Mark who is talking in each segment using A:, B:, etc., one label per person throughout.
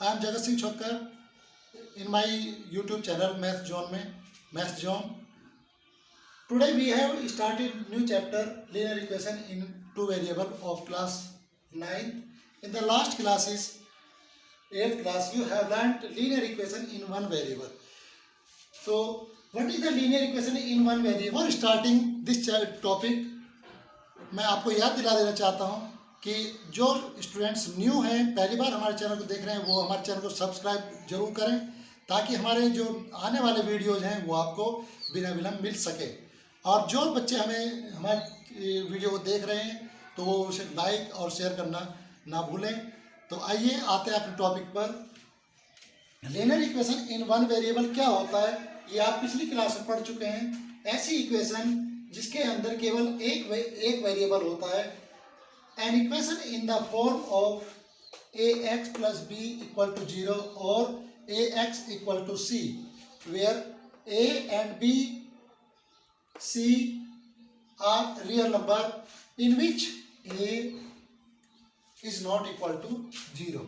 A: I am Jagat Singh Chhokar in my YouTube channel Math Zone. Today we have started new chapter linear equation in two variable of class 9. In the last classes 8th class you have learnt linear equation in one variable. So what is the linear equation in one variable? For starting this topic मैं आपको याद दिला देना चाहता हूँ कि जो students new हैं, पहली बार हमारे चैनल को देख रहे हैं, वो हमारे चैनल को सब्सक्राइब जरूर करें ताकि हमारे जो आने वाले वीडियोज हैं वो आपको बिना विलम्ब मिल सके। और जो बच्चे हमारे वीडियो को देख रहे हैं तो वो उसे लाइक और शेयर करना ना भूलें। तो आइए आते हैं अपने टॉपिक पर। Linear equation in one variable क्या होता है, ये आप पिछली क्लास में पढ़ चुके हैं। ऐसी इक्वेशन जिसके अंदर केवल एक वेरिएबल होता है। An equation in the form of a x plus b equal to 0 और a x equal to c, where a and b c are real number in which a is not equal to 0.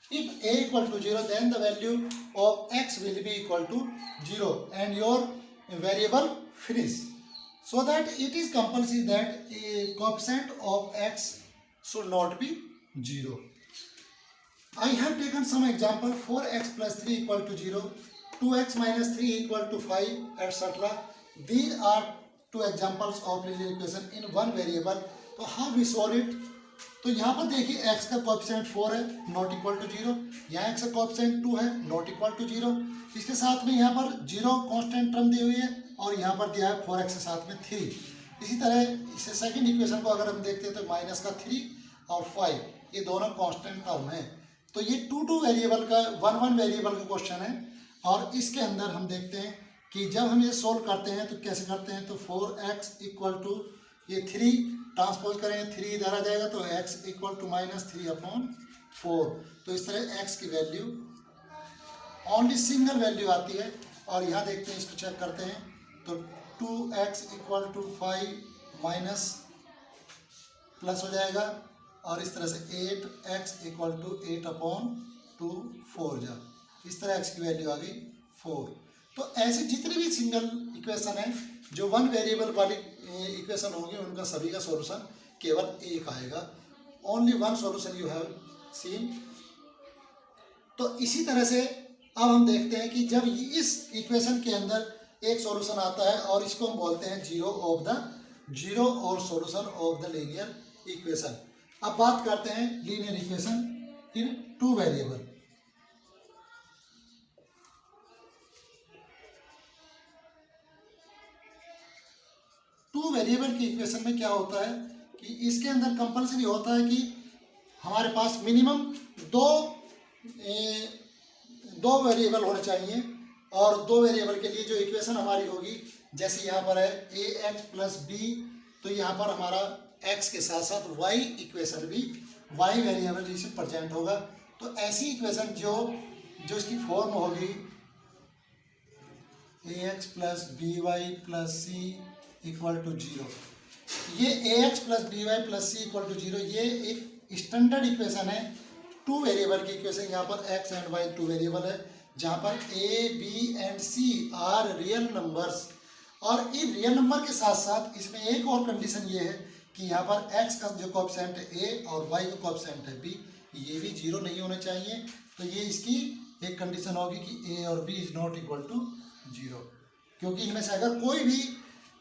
A: If a equal to 0, then the value of x will be equal to 0 and your variable finish. So that it is compulsory that a coefficient of x should not be 0. I have taken some example. 4x plus 3 equal to 0, 2x minus 3 equal to 5, etc. These are two examples of linear equation in one variable. तो how we solve it? तो यहाँ पर देखिए x का coefficient 4 है, not equal to 0। यहाँ x का coefficient 2 है, नॉट इक्वल टू 0। इसके साथ में यहाँ पर 0 कांस्टेंट टर्म दी हुई है और यहाँ पर दिया है 4x के साथ में 3। इसी तरह इसे सेकंड इक्वेशन को अगर हम देखते हैं तो माइनस का 3 और 5 ये दोनों कांस्टेंट टर्म है। तो ये टू वेरिएबल का वन वेरिएबल का क्वेश्चन है। और इसके अंदर हम देखते हैं कि जब हम ये सोल्व करते हैं तो कैसे करते हैं। तो 4x इक्वल टू ये 3 ट्रांसपोज करेंगे, 3 इधर आ जाएगा तो x इक्वल टू -3/4। तो इस तरह x की वैल्यू ओनली सिंगल वैल्यू आती है। और यहाँ देखते हैं, इसको चेक करते हैं तो 2x equal to 5 minus plus हो जाएगा और इस तरह से 8x इक्वल टू 8/2 4 जा, इस तरह x की वैल्यू आ गई 4। तो ऐसे जितने भी सिंगल इक्वेशन है जो वन वेरिएबल वाली इक्वेशन होगी उनका सभी का सॉल्यूशन केवल एक आएगा। Only one solution you have seen. तो इसी तरह से अब हम देखते हैं कि जब इस इक्वेशन के अंदर एक सॉल्यूशन आता है और इसको हम बोलते हैं जीरो और solution of the linear equation. अब बात करते हैं linear equation in two variable. To variable की इक्वेशन में क्या होता है कि इसके अंदर कंपल्सरी होता है कि हमारे पास मिनिमम दो वेरिएबल होने चाहिए। और दो वेरिएबल के लिए जो इक्वेशन हमारी होगी, जैसे यहाँ पर है ए एक्स प्लस बी, तो यहाँ पर हमारा x के साथ साथ y इक्वेशन भी y वेरिएबल जिसे प्रेजेंट होगा। तो ऐसी इक्वेशन जो इसकी फॉर्म होगी a x plus b y plus c equal to 0, ये ax plus b y plus c equal to 0 ये एक स्टैंडर्ड इक्वेशन है। टू वेरिएबल की इक्वेशन। यहाँ पर x and y two variable है, जहाँ पर a b and c are real numbers. और इन रियल नंबर के साथ साथ इसमें एक और कंडीशन ये है कि यहाँ पर x का जो कोएफिशिएंट है a और y का कोएफिशिएंट है b, ये भी 0 नहीं होने चाहिए। तो ये इसकी एक कंडीशन होगी कि a और b is not equal to 0, क्योंकि इनमें से अगर कोई भी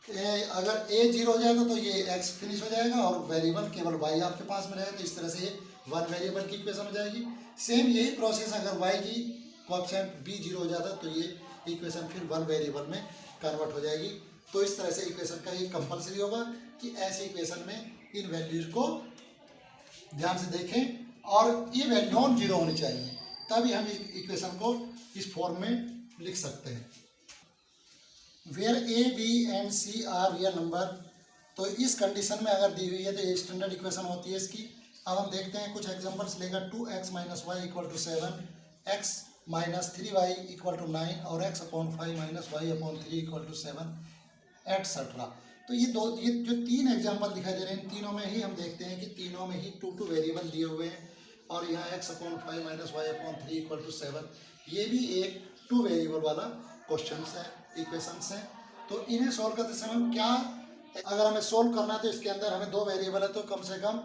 A: अगर a 0 हो जाएगा तो ये x फिनिश हो जाएगा और वेरिएबल केवल y आपके पास में रहेगा। तो इस तरह से ये वन वेरिएबल की इक्वेशन हो जाएगी। सेम यही प्रोसेस अगर y की कोएफिशिएंट b 0 हो जाता तो ये इक्वेशन फिर वन वेरिएबल में कन्वर्ट हो जाएगी। तो इस तरह से इक्वेशन का ये कंपल्सरी होगा कि ऐसी इक्वेशन में इन वैल्यूज को ध्यान से देखें और ये वैल्यू नॉन जीरो होनी चाहिए, तभी हम इस इक्वेशन को इस फॉर्म में लिख सकते हैं। Where a b and c are real number. तो इस कंडीशन में अगर दी हुई है तो ये स्टैंडर्ड इक्वेशन होती है इसकी। अब हम देखते हैं कुछ एग्जांपल्स लेकर। 2x minus y equal to 7, x minus 3y equal to 9 और x/5 minus y/3 equal to 7 etcetera. तो ये जो तीन एग्जाम्पल दिखाई दे रहे हैं, इन तीनों में ही हम देखते हैं कि तीनों में ही टू वेरिएबल दिए हुए हैं और यहाँ x/5 - y/3 = 7, ये भी एक टू वेरिएबल वाला क्वेश्चन है, इक्वेशंस हैं। तो इन्हें सॉल्व करते समय क्या, अगर हमें सोल्व करना है तो इसके अंदर हमें दो वेरिएबल है, तो कम से कम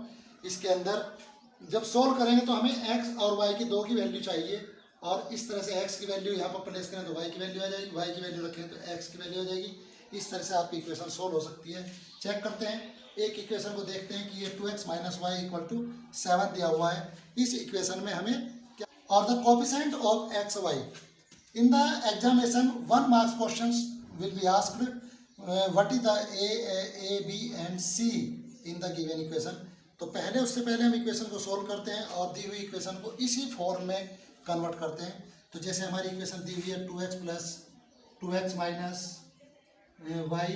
A: इसके अंदर जब सोल्व करेंगे तो हमें x और y की दो की वैल्यू चाहिए, और इस तरह से x की वैल्यू यहाँ पर प्लेस करें तो y की वैल्यू आ जाएगी, y की वैल्यू रखें तो x की वैल्यू आ जाएगी। इस तरह से आपकी इक्वेशन सोल्व हो सकती है। चेक करते हैं, एक इक्वेशन को देखते हैं कि ये 2x - y = 7 दिया हुआ है। इस इक्वेशन में हमें क्या, और the coefficient of x y in the examination 1 marks questions will be asked what is the a b and c in the given equation. तो उससे पहले हम इक्वेशन को सोल्व करते हैं और दी हुई इक्वेशन को इसी फॉर्म में कन्वर्ट करते हैं। तो जैसे हमारी इक्वेशन दी हुई है 2x - y,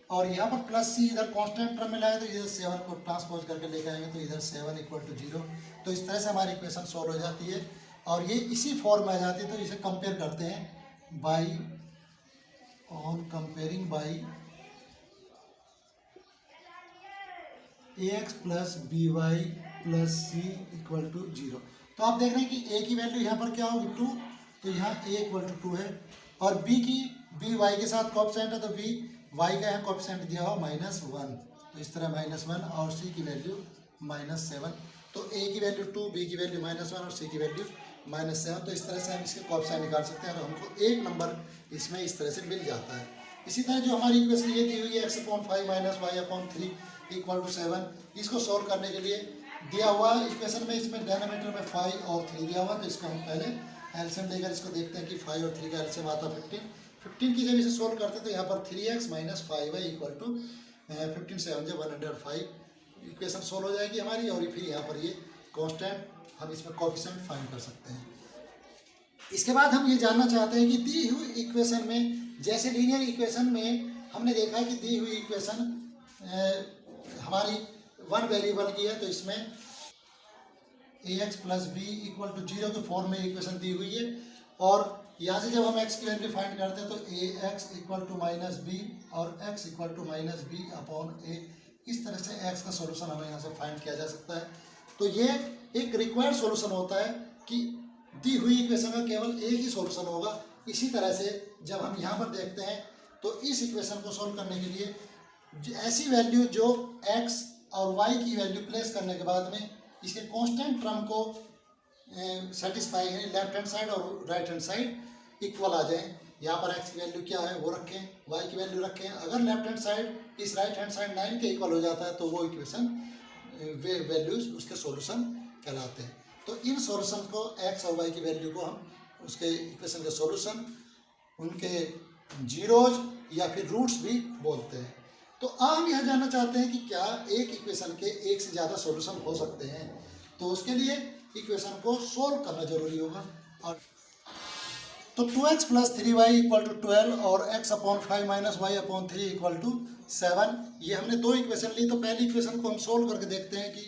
A: और यहाँ पर प्लस c इधर कांस्टेंट टर्म में लाए तो इधर 7 को ट्रांसपोज करके लेके आएंगे तो इधर 7 = 0। तो इस तरह से हमारी इक्वेशन सॉल्व हो जाती है और ये इसी फॉर्म में आ जाती है। तो इसे कंपेयर करते हैं बाई ax + by + c = 0। तो आप देख रहे हैं कि a की वैल्यू यहाँ पर क्या होगी 2, तो यहाँ a = 2 है, और b y के साथ कोएफिशिएंट है तो b y का यहाँ कोएफिशिएंट दिया हो -1, तो इस तरह -1, और c की वैल्यू -7। तो a की वैल्यू 2, b की वैल्यू -1 और c की वैल्यू -7। तो इस तरह से हम इसके कोएफिशिएंट निकाल सकते हैं और हमको एक नंबर इसमें इस तरह से मिल जाता है। इसी तरह जो हमारी इक्वेशन ये दी हुई है x/5 - y/3 = 7, इसको सोल्व करने के लिए दिया हुआ इक्वेशन में इसमें डिनोमिनेटर में 5 और 3 दिया हुआ, तो इसको हम पहले एलसीएम लेकर इसको देखते हैं कि 5 और 3 का एलसीएम आता 15 की जब इसे सोल्व करते हैं तो यहाँ पर 3x - 5y = 15 7 × 105 इक्वेशन सोल्व हो जाएगी हमारी, और फिर यहाँ पर ये कांस्टेंट हम इसमें कोएफिशिएंट फाइंड कर सकते हैं। इसके बाद हम ये जानना चाहते हैं कि दी हुई इक्वेशन में, जैसे लीनियर इक्वेशन में हमने देखा है कि दी हुई इक्वेशन हमारी 1 वेरिएबल की है, तो इसमें ax + b = 0 के फॉर्म में इक्वेशन दी हुई है, और यहाँ से जब हम x की वैल्यू फाइंड करते हैं तो ax = -b और x = -b/a, इस तरह से x का सॉल्यूशन हमें यहाँ से फाइंड किया जा सकता है। तो ये एक रिक्वायर्ड सॉल्यूशन होता है कि दी हुई इक्वेशन का केवल एक ही सॉल्यूशन होगा। इसी तरह से जब हम यहाँ पर देखते हैं तो इस इक्वेशन को सोल्व करने के लिए ऐसी वैल्यू जो x और y की वैल्यू प्लेस करने के बाद में इसके कांस्टेंट टर्म को सेटिस्फाई है, लेफ्ट हैंड साइड और राइट हैंड साइड इक्वल आ जाए। यहाँ पर x की वैल्यू क्या है वो रखें, y की वैल्यू रखें। अगर लेफ्ट हैंड साइड इस राइट हैंड साइड 9 के इक्वल हो जाता है तो वो इक्वेशन वैल्यूज उसके सॉल्यूशन कहलाते हैं। तो इन सॉल्यूशन को x और y की वैल्यू को हम उसके इक्वेशन के सॉल्यूशन, उनके जीरोज या फिर रूट्स भी बोलते हैं। तो हम यह जानना चाहते हैं कि क्या एक इक्वेशन के एक से ज़्यादा सॉल्यूशन हो सकते हैं, तो उसके लिए इक्वेशन को सोल्व करना जरूरी होगा। और तो 2x + 3y = 12 और x/5 - y/3 = 7, ये हमने दो इक्वेशन ली। तो पहली इक्वेशन को हम सोल्व करके देखते हैं कि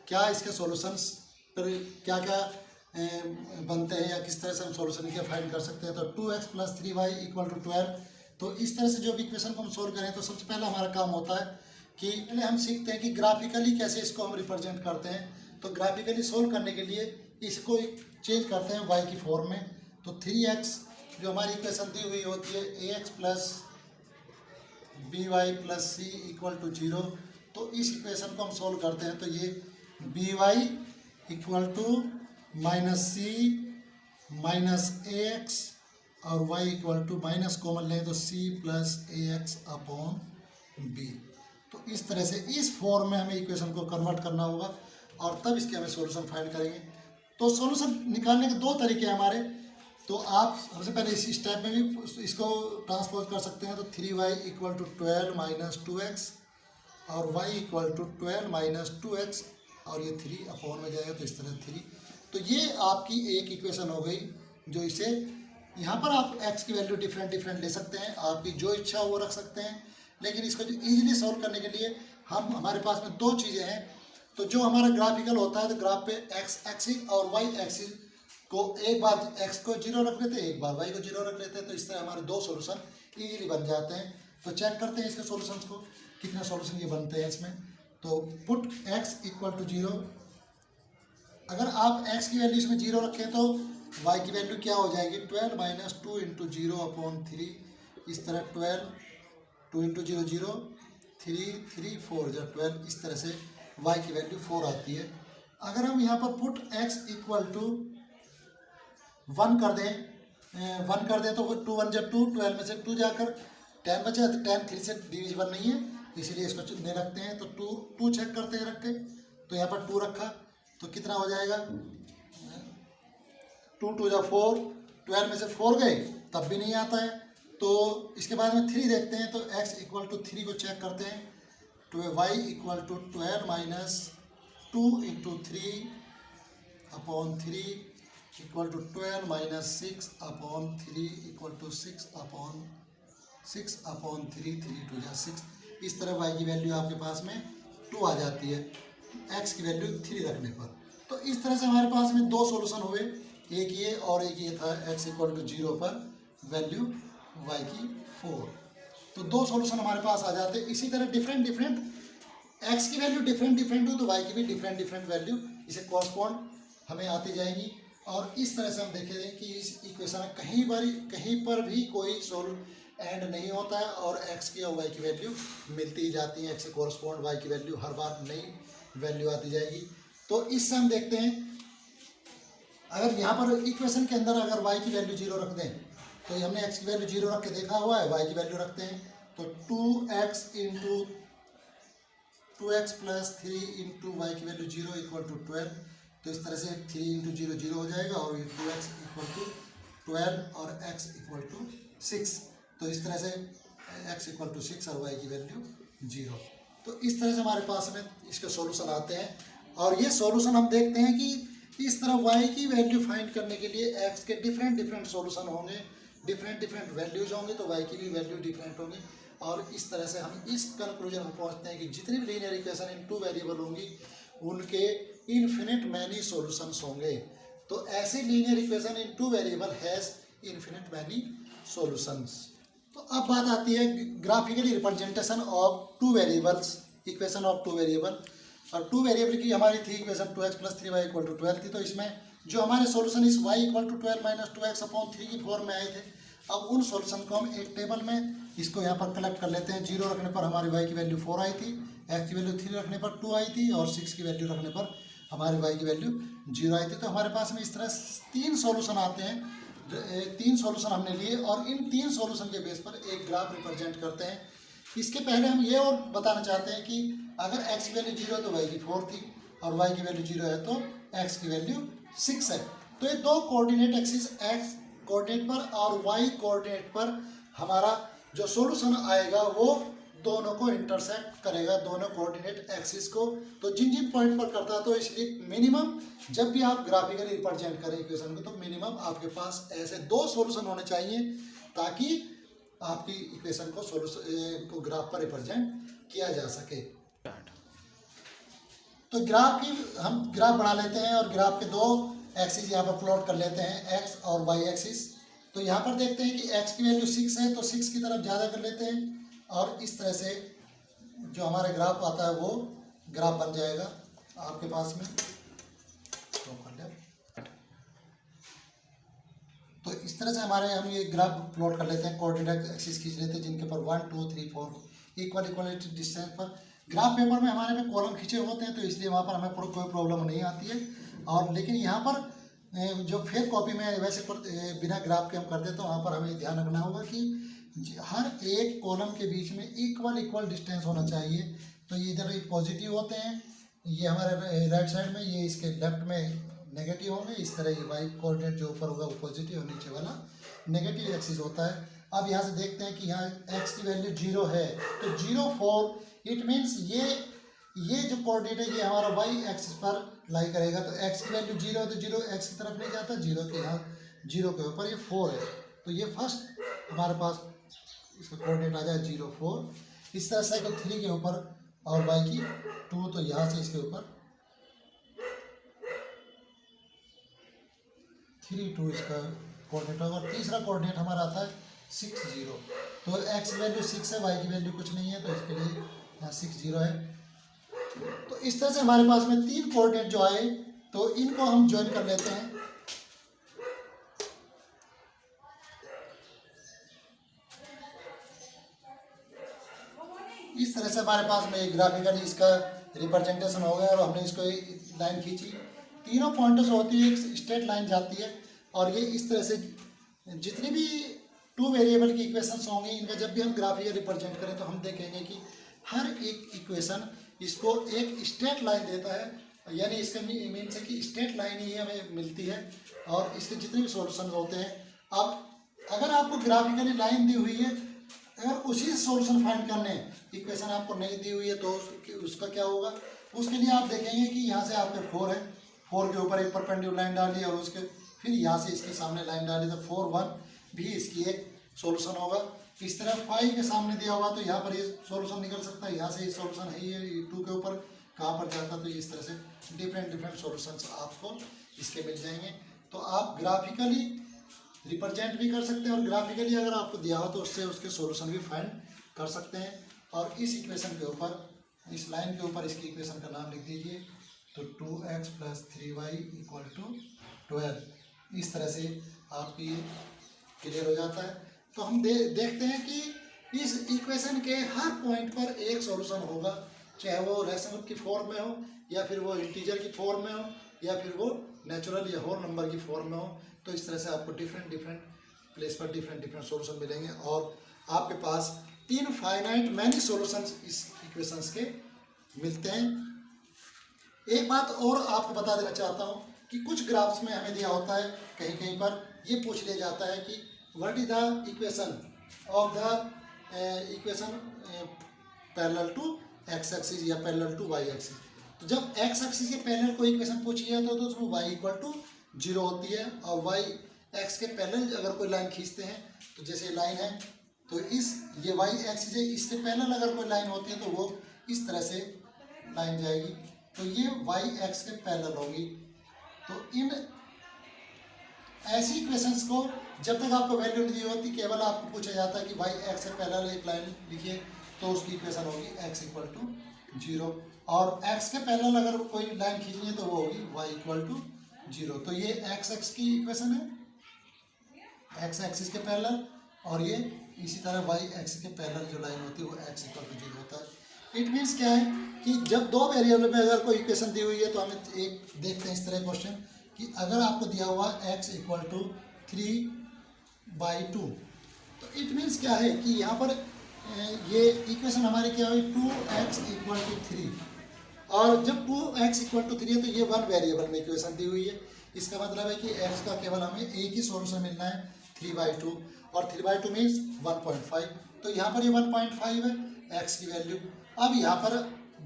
A: क्या इसके सॉल्यूशंस पर क्या क्या बनते हैं या किस तरह से हम सॉल्यूशन क्या फाइंड कर सकते हैं। तो 2x + 3y = 12, तो इस तरह से जो इक्वेशन को हम सोल्व करें तो सबसे पहला हमारा काम होता है कि पहले हम सीखते हैं कि ग्राफिकली कैसे इसको हम रिप्रेजेंट करते हैं। तो ग्राफिकली सोल्व करने के लिए इसको चेंज करते हैं y की फॉर्म में। तो 3x जो हमारी इक्वेशन दी हुई होती है ax + by + c = 0, तो इस इक्वेशन को हम सोल्व करते हैं तो ये by = -c - ax और y = माइनस कॉमन लें तो c + ax/b। तो इस तरह से इस फॉर्म में हमें इक्वेशन को कन्वर्ट करना होगा और तब इसके हमें सॉल्यूशन फाइंड करेंगे। तो सॉल्यूशन निकालने के दो तरीके हैं हमारे। तो आप सबसे पहले इस स्टेप में भी इसको ट्रांसपोज कर सकते हैं। तो 3y = 12 - 2x और y = 12 - 2x और ये 3 में जाएगा तो इस तरह 3। तो ये आपकी एक इक्वेशन हो गई, जो इसे यहाँ पर आप x की वैल्यू डिफरेंट ले सकते हैं, आपकी जो इच्छा वो रख सकते हैं। लेकिन इसको इजीली सॉल्व करने के लिए हमारे पास में दो चीज़ें हैं। तो जो हमारा ग्राफिकल होता है तो ग्राफ पे x एक्सिस और y एक्सिस को एक बार x को 0 रख लेते हैं, एक बार y को 0 रख लेते हैं। तो इस तरह हमारे दो सॉल्यूशन इजीली बन जाते हैं। तो चेक करते हैं इसके सॉल्यूशंस को, कितने सॉल्यूशन ये बनते हैं इसमें। तो पुट x इक्वल टू 0, अगर आप x की वैल्यू इसमें 0 रखें तो y की वैल्यू क्या हो जाएगी, 12 माइनस 2 इंटू 0/3, इस तरह 12, 2 इंटू 0 0, 3 3 4 जो 12, इस तरह से y की वैल्यू 4 आती है। अगर हम यहाँ पर पुट x इक्वल टू 1 कर दें तो 2 1 जब 2, 12 में से 2 जाकर 10 बचे, तो 10 3 से डिविजिबल नहीं है, इसीलिए इसको नहीं रखते हैं। तो 2 चेक करते हैं रख के, तो यहाँ पर 2 रखा तो कितना हो जाएगा, 2 2 जा 4, 12 में से 4 गए तब भी नहीं आता है। तो इसके बाद में 3 देखते हैं, तो x इक्वल टू 3 को चेक करते हैं, तो y equal to 12 minus 2 into 3/3 equal to 12 minus 6/3 equal to 6/3, 3 2 जा 6। इस तरह y की वैल्यू आपके पास में 2 आ जाती है x की वैल्यू 3 रखने पर। तो इस तरह से हमारे पास में 2 सॉल्यूशन हुए, एक ये और एक ये था x इक्वल टू 0 पर वैल्यू y की 4। तो 2 सॉल्यूशन हमारे पास आ जाते हैं। इसी तरह डिफरेंट x की वैल्यू डिफरेंट हो तो y की भी डिफरेंट वैल्यू इसे कॉरस्पॉन्ड हमें आती जाएगी। और इस तरह से हम देखेंगे कि इस इक्वेशन में कहीं पर भी कोई सोल्व एंड नहीं होता है और x की और y की वैल्यू मिलती ही जाती है। x से कॉरस्पॉन्ड y की वैल्यू हर बार नई वैल्यू आती जाएगी। तो इससे हम देखते हैं, अगर यहाँ पर इक्वेशन के अंदर अगर y की वैल्यू 0 रख दें, तो हमने x की वैल्यू 0 रख के देखा हुआ है, y की वैल्यू रखते हैं तो 2x into 2x plus 3 into y की वैल्यू 0 इक्वल टू 12। तो इस तरह से 3 इंटू 0 0 हो जाएगा और 2x इक्वल टू 12 और x इक्वल टू 6। तो इस तरह से x इक्वल टू 6 और y की वैल्यू 0। तो इस तरह से हमारे पास में इसके सॉल्यूशन आते हैं। और ये सॉल्यूशन हम देखते हैं कि इस तरह y की वैल्यू फाइंड करने के लिए x के डिफरेंट सॉल्यूशन होंगे, डिफरेंट वैल्यूज होंगे, तो y की भी वैल्यू डिफरेंट होंगी। और इस तरह से हम इस कंक्लूजन पर पहुंचते हैं कि जितनी भी लीनियर इक्वेशन इन 2 वेरिएबल होंगी उनके इन्फिनिट मैनी सॉल्यूशंस होंगे। तो ऐसी linear equation in 2 variable has infinite many solutions. तो अब बात आती है graphically representation of 2 variables, equation of 2 variable. और 2 वेरिएबल की हमारी थी equation 2x plus 3y equal to 12 थी। तो इसमें जो हमारे सॉल्यूशन इस y equal to 12 minus 2x/3 की फॉर्म में आए थे, अब उन सॉल्यूशन को हम एक टेबल में इसको यहाँ पर कलेक्ट कर लेते हैं। 0 रखने पर हमारी y की वैल्यू 4 आई थी, x की वैल्यू 3 रखने पर 2 आई थी और 6 की वैल्यू रखने पर हमारी y की वैल्यू 0 आई थी। तो हमारे पास में इस तरह 3 सॉल्यूशन आते हैं, 3 सॉल्यूशन हमने लिए और इन 3 सॉल्यूशन के बेस पर एक ग्राफ रिप्रेजेंट करते हैं। इसके पहले हम ये और बताना चाहते हैं कि अगर x की वैल्यू 0 है तो y की 4 थी और y की वैल्यू 0 है तो x की वैल्यू 6 है। तो ये 2 कोऑर्डिनेट एक्सिस x कोऑर्डिनेट पर और y कोऑर्डिनेट पर हमारा जो सॉल्यूशन आएगा वो दोनों को इंटरसेक्ट करेगा, दोनों कोऑर्डिनेट एक्सिस को। तो जिन पॉइंट पर करता है, तो इसलिए मिनिमम जब भी आप ग्राफिकली रिप्रेजेंट करें इक्वेशन को, तो मिनिमम आपके पास ऐसे 2 सॉल्यूशन होने चाहिए ताकि आपकी इक्वेशन को सॉल्यूशन को ग्राफ पर रिप्रेजेंट किया जा सके। तो ग्राफ की हम ग्राफ बना लेते हैं और ग्राफ के 2 एक्सिस यहाँ पर प्लॉट कर लेते हैं, x और y एक्सिस। तो यहाँ पर देखते हैं कि x की वैल्यू 6 है तो 6 की तरफ ज़्यादा कर लेते हैं और इस तरह से जो हमारे ग्राफ आता है वो ग्राफ बन जाएगा आपके पास में। तो इस तरह से हमारे हम ये ग्राफ प्लॉट कर लेते हैं, कोऑर्डिनेट एक्सिस खींच लेते हैं जिनके पर 1 2 3 4 इक्वलिटी डिस्टेंस पर। ग्राफ पेपर में हमारे में कॉलम खींचे होते हैं तो इसलिए वहाँ पर हमें कोई प्रॉब्लम नहीं आती है। और लेकिन यहाँ पर जो फेक कॉपी में वैसे बिना ग्राफ के हम करते हैं तो वहाँ पर हमें ध्यान रखना होगा कि हर एक कॉलम के बीच में इक्वल डिस्टेंस होना चाहिए। तो ये इधर पॉजिटिव होते हैं, ये हमारे राइट साइड में, ये इसके लेफ्ट में नेगेटिव होंगे। इस तरह ये वाई कोऑर्डिनेट जो ऊपर होगा वो पॉजिटिव और नीचे वाला नेगेटिव एक्सिस होता है। अब यहाँ से देखते हैं कि यहाँ x की वैल्यू 0 है तो 0 4, इट मीन्स ये जो कोऑर्डिनेट है ये हमारा y एक्सिस पर लाई करेगा। तो x की वैल्यू 0 है तो 0 x की तरफ नहीं जाता, 0 के यहाँ 0 के ऊपर ये 4 है तो ये फर्स्ट हमारे पास इसका कोऑर्डिनेट आ जाए 0 4। इस तरह साइकिल 3 के ऊपर और y की 2, तो यहाँ से इसके ऊपर 3 2 इसका कोऑर्डिनेट होगा। और तीसरा कोऑर्डिनेट हमारा आता है 60। तो x की वैल्यू 6 है, y की वैल्यू कुछ नहीं है, तो इसके लिए यहाँ 60 है। तो इस तरह से हमारे पास में 3 कोऑर्डिनेट जो आए, तो इनको हम ज्वाइन कर लेते हैं। इस तरह से हमारे पास में ग्राफिकली इसका रिप्रेजेंटेशन हो गया और हमने इसको लाइन खींची। तीनों पॉइंटों से होती है एक स्ट्रेट लाइन जाती है, और ये इस तरह से जितनी भी 2 वेरिएबल की इक्वेशंस होंगे, इनका जब भी हम ग्राफिकली रिप्रेजेंट करें तो हम देखेंगे कि हर एक इक्वेशन इसको एक स्ट्रेट लाइन देता है, यानी इसका मीन्स है कि स्ट्रेट लाइन ही हमें मिलती है और इसके जितने भी सॉल्यूशन होते हैं। अब अगर आपको ग्राफिकली लाइन दी हुई है, अगर उसी से सॉल्यूशन फाइंड करने हैं, इक्वेशन आपको नहीं दी हुई है, तो उसका क्या होगा? उसके लिए आप देखेंगे कि यहाँ से आपके 4 है, 4 के ऊपर एक परपेंडिकुलर लाइन डाली और उसके फिर यहाँ से इसके सामने लाइन डाली, तो 4 1 भी इसकी एक सॉल्यूशन होगा। इस तरह 5 के सामने दिया होगा तो यहाँ पर ये सॉल्यूशन निकल सकता है, यहाँ से ये सॉल्यूशन है, ये 2 के ऊपर कहाँ पर जाता है, तो इस तरह से डिफरेंट सॉल्यूशंस आपको इसके मिल जाएंगे। तो आप ग्राफिकली रिप्रेजेंट भी कर सकते हैं और ग्राफिकली अगर आपको दिया हो तो उससे उसके सॉल्यूशन भी फाइंड कर सकते हैं। और इस इक्वेशन के ऊपर, इस लाइन के ऊपर इसकी इक्वेशन का नाम लिख दीजिए, तो 2x + 3y = 12। इस तरह से आपकी क्लियर हो जाता है। तो हम देखते हैं कि इस इक्वेशन के हर पॉइंट पर एक सॉल्यूशन होगा, चाहे वो रेशनल की फॉर्म में हो, या फिर वो इंटीजर की फॉर्म में हो, या फिर वो नेचुरल या होल नंबर की फॉर्म में हो। तो इस तरह से आपको डिफरेंट प्लेस पर डिफरेंट सॉल्यूशन मिलेंगे और आपके पास 3 फाइनाइट मैनी सॉल्यूशंस इस इक्वेशंस के मिलते हैं। एक बात और आपको बता देना चाहता हूँ कि कुछ ग्राफ्स में हमें दिया होता है, कहीं कहीं पर ये पूछ लिया जाता है कि what is the equation of the equation parallel to x axis या पैरेलल टू y एक्सिस। तो जब x एक्सिस के पैरेलल कोई इक्वेशन पूछी है तो उसमें y = 0 होती है, और y x के पैरेलल अगर कोई लाइन खींचते हैं, तो जैसे लाइन है तो ये y एक्सिस है, इसके पैरेलल अगर कोई लाइन होती है तो वो इस तरह से लाइन जाएगी, तो ये y x के पैरेलल होगी। तो इन ऐसी इक्वेशंस को जब तक आपको वैल्यू नहीं दी होती, केवल आपको पूछा जाता है कि y x से पैरेलल एक लाइन लिखिए, तो उसकी इक्वेशन होगी x = 0, और x के पैरेलल अगर कोई लाइन खींचनी है तो वो होगी y = 0। तो ये x की इक्वेशन है, x एक्सिस के पैरेलल, और ये इसी तरह y एक्सिस के पैरेलल जो लाइन होती है वो x = 0 होता है। इट मीन्स क्या है कि जब 2 वेरिएबल में अगर कोई इक्वेशन दी हुई है तो हम एक देखते हैं इस तरह क्वेश्चन कि अगर आपको दिया हुआ x = 3/2, तो इट मीन्स क्या है कि यहाँ पर ये इक्वेशन हमारी क्या हुई, 2x = 3, और जब 2x = 3 है तो ये 1 वेरिएबल में इक्वेशन दी हुई है। इसका मतलब है कि x का केवल हमें एक ही सॉल्यूशन मिलना है, 3/2, और 3/2 मीन्स 1.5, तो यहाँ पर ये 1.5 है x की वैल्यू। अब यहाँ पर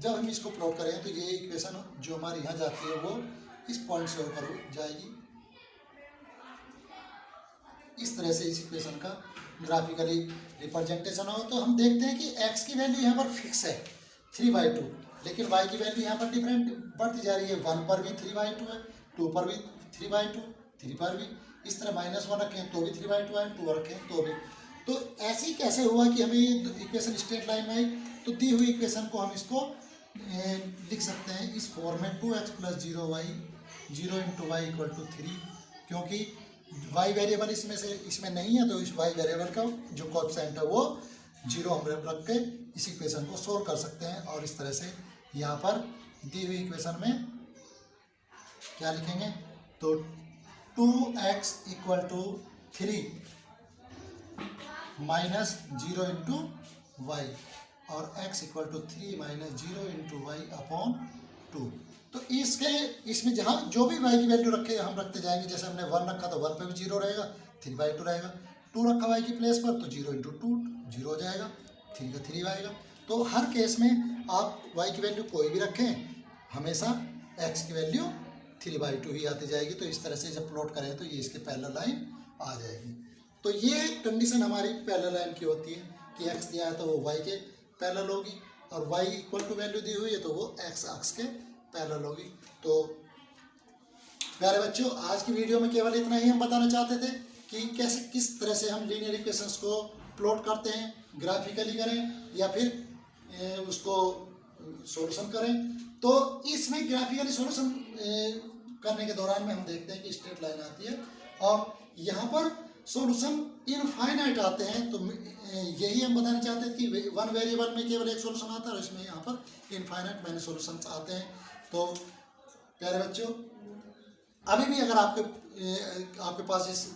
A: जब हम इसको प्लॉट करें तो ये इक्वेशन जो हमारी यहाँ जाती है वो इस पॉइंट से ऊपर जाएगी। इस तरह से इस इक्वेशन का ग्राफिकली रिप्रेजेंटेशन हो, तो हम देखते हैं कि x की वैल्यू यहाँ पर फिक्स है 3/2, लेकिन y की वैल्यू यहाँ पर डिफरेंट बढ़ती जा रही है। 1 पर भी 3/2 है, 2 पर भी 3/2, 3 पर भी, इस तरह -1 रखें तो भी 3/2 है, 2 रखें तो भी। तो ऐसे ही कैसे हुआ कि हमें ये इक्वेशन स्ट्रेट लाइन में आई? तो दी हुई इक्वेशन को हम इसको लिख सकते हैं इस फॉर्म में, 2x + 0y 0 × y = 3, क्योंकि y वेरिएबल इसमें नहीं है, तो इस y वेरिएबल का जो कोएफिशिएंट है वो 0 हम रख के इस इक्वेशन को सोल्व कर सकते हैं। और इस तरह से यहाँ पर दी हुई इक्वेशन में क्या लिखेंगे, तो 2x = 3 - 0 × y, और x = 3 - 0 × y/2। तो इसमें जहाँ जो भी y की वैल्यू रखे हम रखते जाएंगे, जैसे हमने 1 रखा तो 1 पे भी 0 रहेगा, 3/2 रहेगा, 2 रखा y की प्लेस पर तो 0 × 2 0 हो जाएगा, 3 का 3 आएगा। तो हर केस में आप y की वैल्यू कोई भी रखें, हमेशा x की वैल्यू 3/2 ही आती जाएगी। तो इस तरह से जब प्लॉट करें तो ये इसके पैरेलल लाइन आ जाएगी। तो ये कंडीशन हमारी पैरेलल लाइन की होती है कि x दिया है तो वो y के पैरेलल होगी, और y = वैल्यू दी हुई है तो वो x अक्ष के पैरेलल होगी। तो प्यारे बच्चों, आज की वीडियो में केवल इतना ही हम बताना चाहते थे कि कैसे किस तरह से हम लीनियर इक्वेशंस को प्लॉट करते हैं, ग्राफिकली करें या फिर उसको सॉल्यूशन करें। तो इसमें ग्राफिकली सॉल्यूशन करने के दौरान में हम देखते हैं कि स्ट्रेट लाइन आती है और यहाँ पर सॉल्यूशन इनफाइनाइट आते हैं। तो यही हम बताना चाहते हैं कि वन वेरिएबल में केवल एक सॉल्यूशन आता है और इसमें यहाँ पर इनफाइनाइट मैनी सॉल्यूशंस आते हैं। तो प्यारे बच्चों, अभी भी अगर आपके पास इस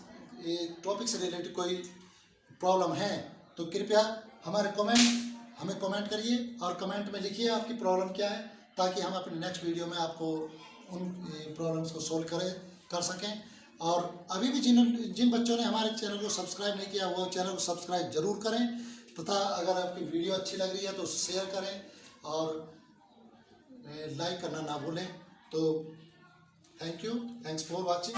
A: टॉपिक से रिलेटेड कोई प्रॉब्लम है तो कृपया हमें कमेंट करिए और कमेंट में लिखिए आपकी प्रॉब्लम क्या है, ताकि हम अपने नेक्स्ट वीडियो में आपको उन प्रॉब्लम्स को सोल्व कर सकें। और अभी भी जिन बच्चों ने हमारे चैनल को सब्सक्राइब नहीं किया वो चैनल को सब्सक्राइब जरूर करें, तथा अगर आपकी वीडियो अच्छी लग रही है तो शेयर करें और लाइक करना ना भूलें। तो थैंक्स फॉर वॉचिंग।